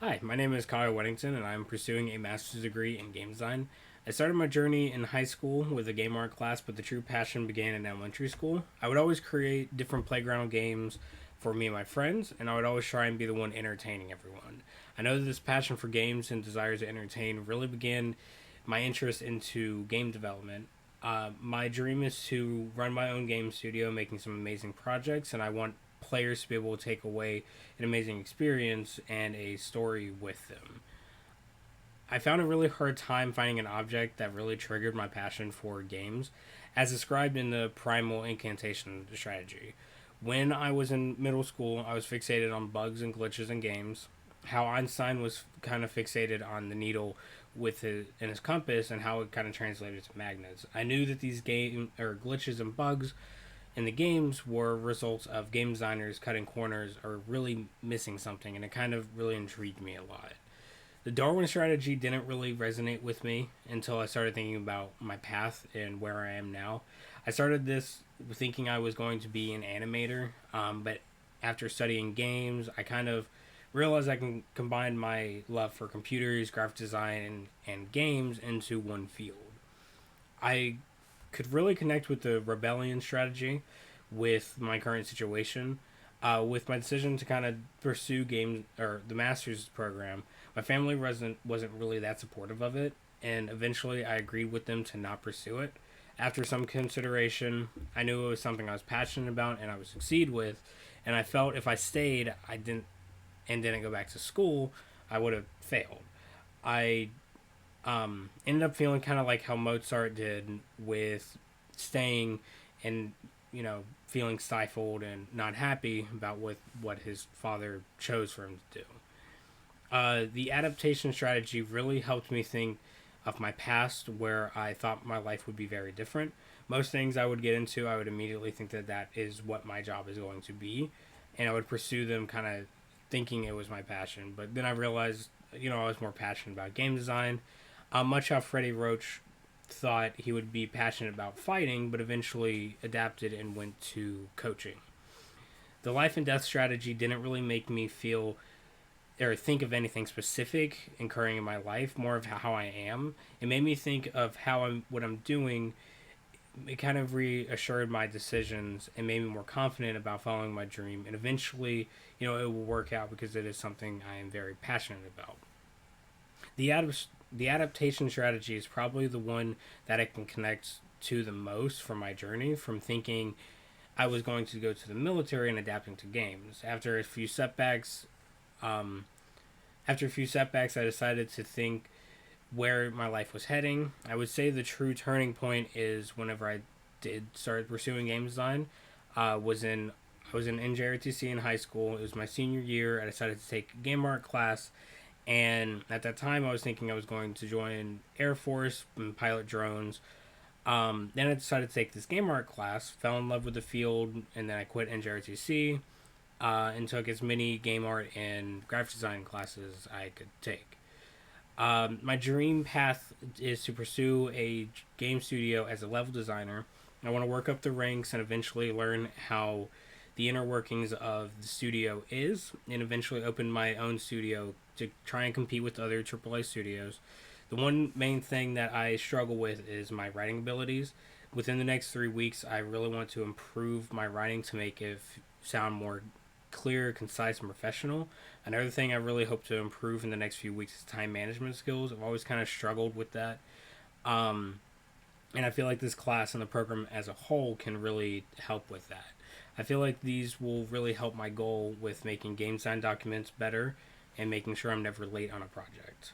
Hi, my name is KyleWeddington, and I'm pursuing a master's degree in game design. I started my journey in high school with a game art class, but the true passion began in elementary school. I would always create different playground games for me and my friends, and I would always try and be the one entertaining everyone. I know that this passion for games and desire to entertain really began my interest into game development. My dream is to run my own game studio, making some amazing projects, and I want players to be able to take away an amazing experience and a story with them. I found a really hard time finding an object that really triggered my passion for games, as described in the Primal Incantation strategy. When I was in middle school, I was fixated on bugs and glitches in games, how Einstein was kind of fixated on the needle with his and his compass and how it kind of translated to magnets. I knew that these game or glitches and bugs in the games were results of game designers cutting corners or really missing something, and it kind of really intrigued me a lot. The Darwin strategy didn't really resonate with me until I started thinking about my path and where I am now. I started this thinking I was going to be an animator, but after studying games, I kind of realized I can combine my love for computers, graphic design, and games into one field. I could really connect with the rebellion strategy with my current situation. With my decision to kind of pursue games or the master's program, my family wasn't really that supportive of it, and eventually I agreed with them to not pursue it. After some consideration, I knew it was something I was passionate about and I would succeed with, and I felt if I stayed, I didn't go back to school, I would have failed. I ended up feeling kind of like how Mozart did with staying and feeling stifled and not happy about what his father chose for him to do. The adaptation strategy really helped me think of my past where I thought my life would be very different. Most things I would get into, I would immediately think that that is what my job is going to be, and I would pursue them kind of thinking it was my passion. But then I realized, I was more passionate about game design. Much how Freddie Roach thought he would be passionate about fighting, but eventually adapted and went to coaching. The life and death strategy didn't really make me feel or think of anything specific occurring in my life, more of how I am. It made me think of what I'm doing. It kind of reassured my decisions and made me more confident about following my dream. And eventually, it will work out because it is something I am very passionate about. The the adaptation strategy is probably the one that I can connect to the most from my journey, from thinking I was going to go to the military and adapting to games. Um, After a few setbacks, I decided to think where my life was heading. I would say the true turning point is whenever I did start pursuing game design. Was in I was in NJRTC in high school. It was my senior year. I decided to take a game art class, and at that time, I was thinking I was going to join Air Force and pilot drones. Then I decided to take this game art class, fell in love with the field, and then I quit NJRTC and took as many game art and graphic design classes I could take. My dream path is to pursue a game studio as a level designer. I want to work up the ranks and eventually learn how the inner workings of the studio is, and eventually open my own studio to try and compete with other AAA studios. The one main thing that I struggle with is my writing abilities. Within the next 3 weeks, I really want to improve my writing to make it sound more clear, concise, and professional. Another thing I really hope to improve in the next few weeks is time management skills. I've always kind of struggled with that. Um, and I feel like this class and the program as a whole can really help with that. I feel like these will really help my goal with making game design documents better and making sure I'm never late on a project.